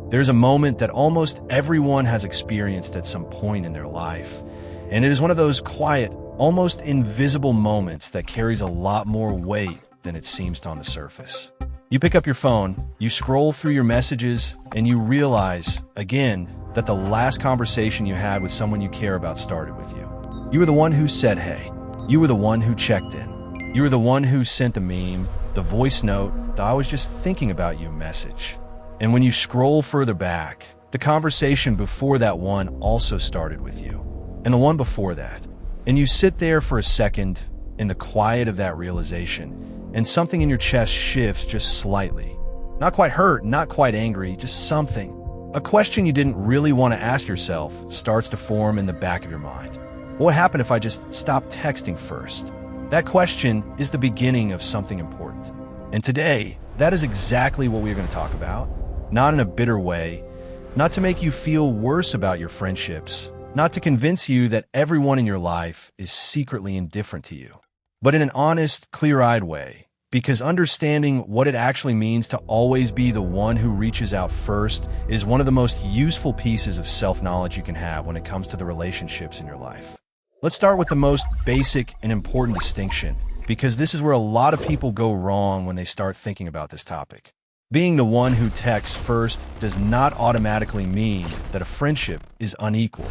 There's a moment that almost everyone has experienced at some point in their life, and it is one of those quiet, almost invisible moments that carries a lot more weight than it seems on the surface. You pick up your phone, you scroll through your messages, and you realize, again, that the last conversation you had with someone you care about started with you. You were the one who said hey. You were the one who checked in. You were the one who sent the meme, the voice note, the "I was just thinking about you" message. And when you scroll further back, the conversation before that one also started with you, and the one before that. And you sit there for a second in the quiet of that realization, and something in your chest shifts just slightly. Not quite hurt, not quite angry, just something. A question you didn't really want to ask yourself starts to form in the back of your mind. What happened if I just stopped texting first? That question is the beginning of something important. And today, that is exactly what we're going to talk about. Not in a bitter way, not to make you feel worse about your friendships, not to convince you that everyone in your life is secretly indifferent to you, but in an honest, clear-eyed way, because understanding what it actually means to always be the one who reaches out first is one of the most useful pieces of self-knowledge you can have when it comes to the relationships in your life. Let's start with the most basic and important distinction, because this is where a lot of people go wrong when they start thinking about this topic. Being the one who texts first does not automatically mean that a friendship is unequal.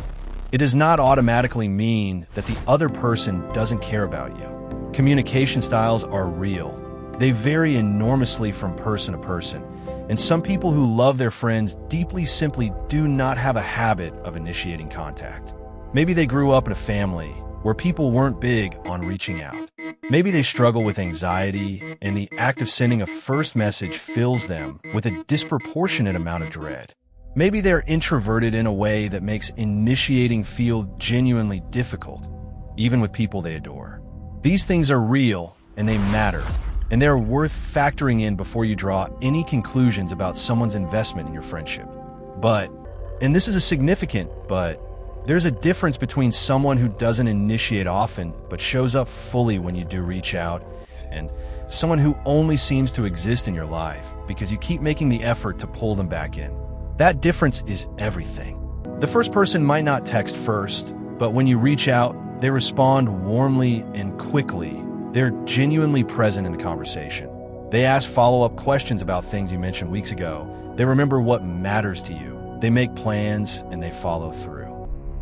It does not automatically mean that the other person doesn't care about you. Communication styles are real. They vary enormously from person to person, and some people who love their friends deeply simply do not have a habit of initiating contact. Maybe they grew up in a family where people weren't big on reaching out. Maybe they struggle with anxiety, and the act of sending a first message fills them with a disproportionate amount of dread. Maybe they're introverted in a way that makes initiating feel genuinely difficult, even with people they adore. These things are real, and they matter, and they're worth factoring in before you draw any conclusions about someone's investment in your friendship. But, and this is a significant but, there's a difference between someone who doesn't initiate often but shows up fully when you do reach out, and someone who only seems to exist in your life because you keep making the effort to pull them back in. That difference is everything. The first person might not text first, but when you reach out, they respond warmly and quickly. They're genuinely present in the conversation. They ask follow-up questions about things you mentioned weeks ago. They remember what matters to you. They make plans, and they follow through.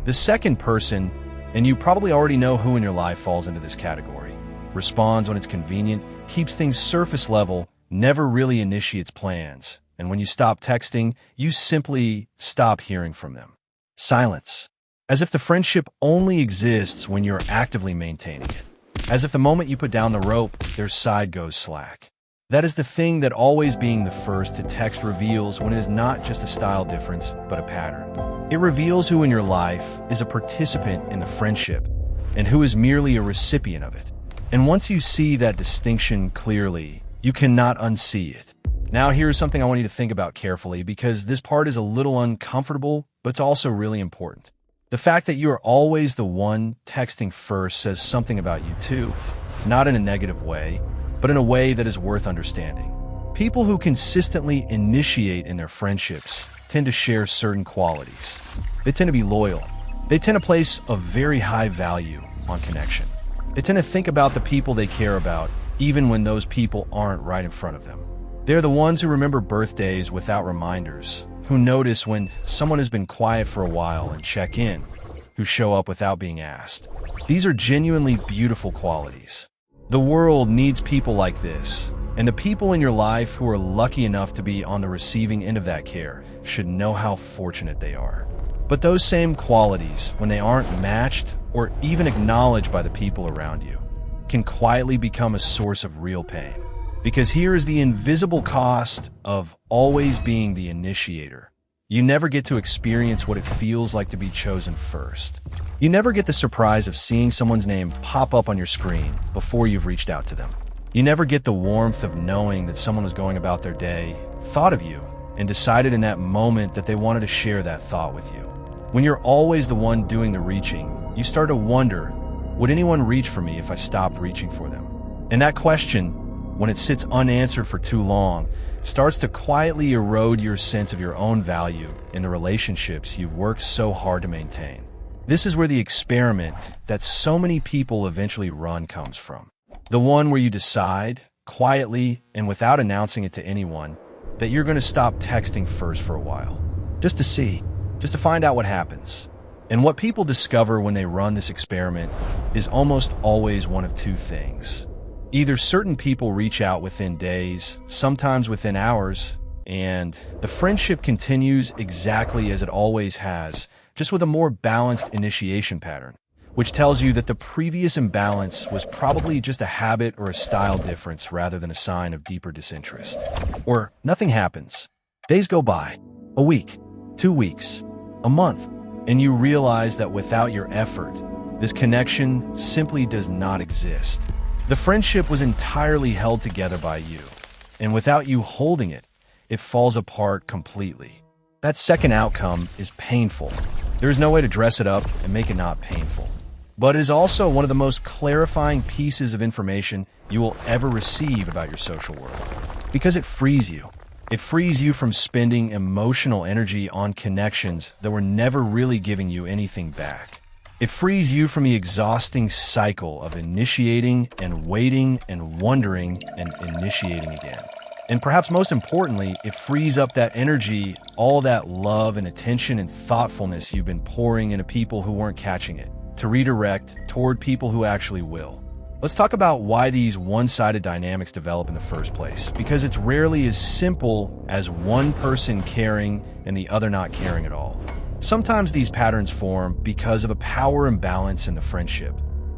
The second person, and you probably already know who in your life falls into this category, responds when it's convenient, keeps things surface level, never really initiates plans, and when you stop texting, you simply stop hearing from them. Silence. As if the friendship only exists when you're actively maintaining it. As if the moment you put down the rope, their side goes slack. That is the thing that always being the first to text reveals when it is not just a style difference, but a pattern. It reveals who in your life is a participant in the friendship and who is merely a recipient of it. And once you see that distinction clearly, you cannot unsee it. Now here's something I want you to think about carefully, because this part is a little uncomfortable, but it's also really important. The fact that you are always the one texting first says something about you too, not in a negative way, but in a way that is worth understanding. People who consistently initiate in their friendships tend to share certain qualities. They tend to be loyal. They tend to place a very high value on connection. They tend to think about the people they care about, even when those people aren't right in front of them. They're the ones who remember birthdays without reminders, who notice when someone has been quiet for a while and check in, who show up without being asked. These are genuinely beautiful qualities. The world needs people like this, and the people in your life who are lucky enough to be on the receiving end of that care should know how fortunate they are. But those same qualities, when they aren't matched or even acknowledged by the people around you, can quietly become a source of real pain. Because here is the invisible cost of always being the initiator. You never get to experience what it feels like to be chosen first. You never get the surprise of seeing someone's name pop up on your screen before you've reached out to them. You never get the warmth of knowing that someone was going about their day, thought of you, and decided in that moment that they wanted to share that thought with you. When you're always the one doing the reaching, you start to wonder, would anyone reach for me if I stopped reaching for them? And that question, when it sits unanswered for too long, starts to quietly erode your sense of your own value in the relationships you've worked so hard to maintain. This is where the experiment that so many people eventually run comes from. The one where you decide, quietly and without announcing it to anyone, that you're going to stop texting first for a while. Just to find out what happens. And what people discover when they run this experiment is almost always one of two things. Either certain people reach out within days, sometimes within hours, and the friendship continues exactly as it always has, just with a more balanced initiation pattern, which tells you that the previous imbalance was probably just a habit or a style difference rather than a sign of deeper disinterest. Or nothing happens. Days go by, a week, 2 weeks, a month, and you realize that without your effort, this connection simply does not exist. The friendship was entirely held together by you, and without you holding it, it falls apart completely. That second outcome is painful. There is no way to dress it up and make it not painful. But it is also one of the most clarifying pieces of information you will ever receive about your social world, because it frees you. It frees you from spending emotional energy on connections that were never really giving you anything back. It frees you from the exhausting cycle of initiating and waiting and wondering and initiating again. And perhaps most importantly, it frees up that energy, all that love and attention and thoughtfulness you've been pouring into people who weren't catching it, to redirect toward people who actually will. Let's talk about why these one-sided dynamics develop in the first place, because it's rarely as simple as one person caring and the other not caring at all. Sometimes these patterns form because of a power imbalance in the friendship.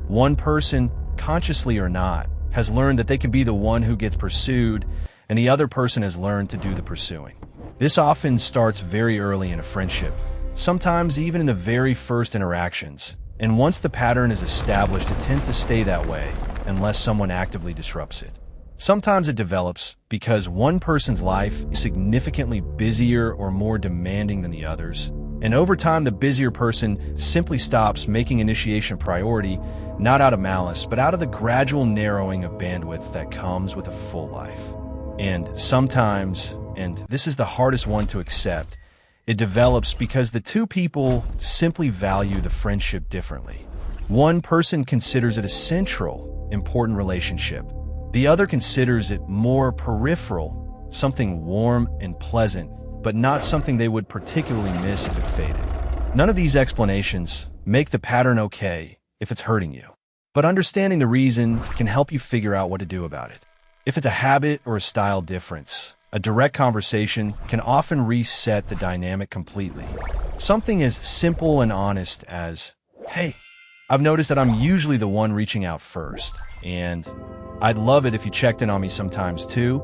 One person, consciously or not, has learned that they can be the one who gets pursued, and the other person has learned to do the pursuing. This often starts very early in a friendship, sometimes even in the very first interactions. And once the pattern is established, it tends to stay that way unless someone actively disrupts it. Sometimes it develops because one person's life is significantly busier or more demanding than the others. And over time, the busier person simply stops making initiation a priority, not out of malice, but out of the gradual narrowing of bandwidth that comes with a full life. And sometimes, and this is the hardest one to accept, it develops because the two people simply value the friendship differently. One person considers it a central, important relationship. The other considers it more peripheral, something warm and pleasant, but not something they would particularly miss if it faded. None of these explanations make the pattern okay if it's hurting you. But understanding the reason can help you figure out what to do about it. If it's a habit or a style difference, a direct conversation can often reset the dynamic completely. Something as simple and honest as, "Hey, I've noticed that I'm usually the one reaching out first, and I'd love it if you checked in on me sometimes too,"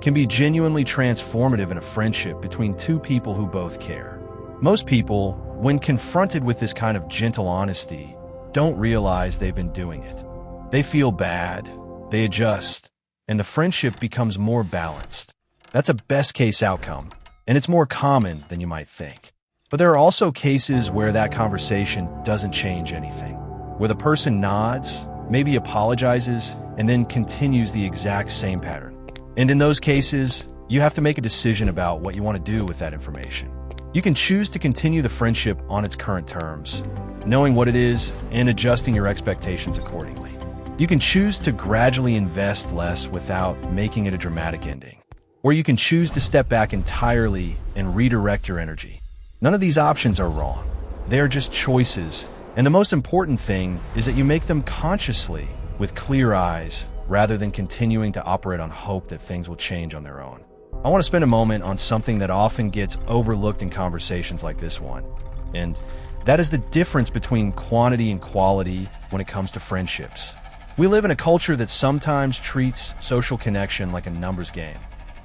can be genuinely transformative in a friendship between two people who both care. Most people, when confronted with this kind of gentle honesty, don't realize they've been doing it. They feel bad, they adjust, and the friendship becomes more balanced. That's a best-case outcome, and it's more common than you might think. But there are also cases where that conversation doesn't change anything, where the person nods, maybe apologizes, and then continues the exact same pattern. And in those cases, you have to make a decision about what you want to do with that information. You can choose to continue the friendship on its current terms, knowing what it is and adjusting your expectations accordingly. You can choose to gradually invest less without making it a dramatic ending. Or you can choose to step back entirely and redirect your energy. None of these options are wrong. They are just choices, and the most important thing is that you make them consciously, with clear eyes, rather than continuing to operate on hope that things will change on their own. I want to spend a moment on something that often gets overlooked in conversations like this one, and that is the difference between quantity and quality when it comes to friendships. We live in a culture that sometimes treats social connection like a numbers game.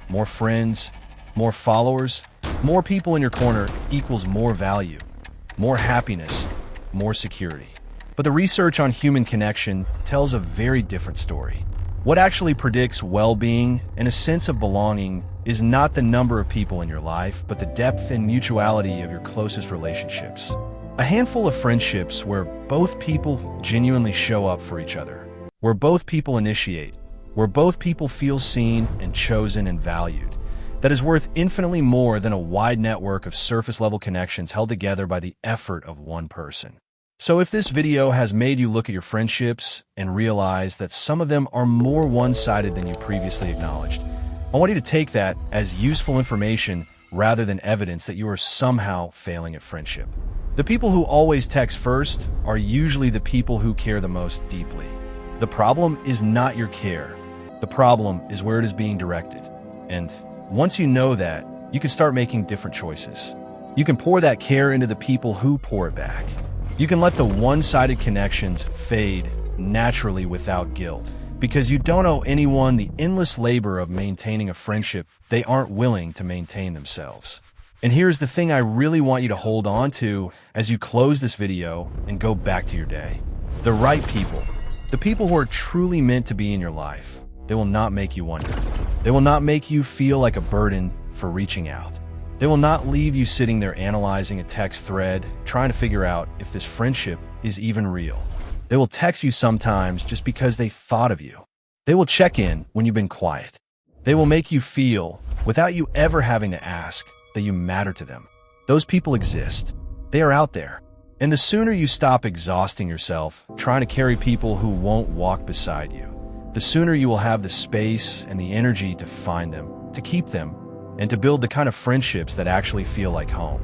More friends, more followers, more people in your corner equals more value, more happiness, more security. But the research on human connection tells a very different story. What actually predicts well-being and a sense of belonging is not the number of people in your life, but the depth and mutuality of your closest relationships. A handful of friendships where both people genuinely show up for each other, where both people initiate, where both people feel seen and chosen and valued, that is worth infinitely more than a wide network of surface-level connections held together by the effort of one person. So if this video has made you look at your friendships and realize that some of them are more one-sided than you previously acknowledged, I want you to take that as useful information rather than evidence that you are somehow failing at friendship. The people who always text first are usually the people who care the most deeply. The problem is not your care. The problem is where it is being directed. And once you know that, you can start making different choices. You can pour that care into the people who pour it back. You can let the one-sided connections fade naturally without guilt, because you don't owe anyone the endless labor of maintaining a friendship they aren't willing to maintain themselves. And here's the thing I really want you to hold on to as you close this video and go back to your day. The right people, the people who are truly meant to be in your life, they will not make you wonder. They will not make you feel like a burden for reaching out. They will not leave you sitting there analyzing a text thread, trying to figure out if this friendship is even real. They will text you sometimes just because they thought of you. They will check in when you've been quiet. They will make you feel, without you ever having to ask, that you matter to them. Those people exist. They are out there. And the sooner you stop exhausting yourself trying to carry people who won't walk beside you, the sooner you will have the space and the energy to find them, to keep them, and to build the kind of friendships that actually feel like home.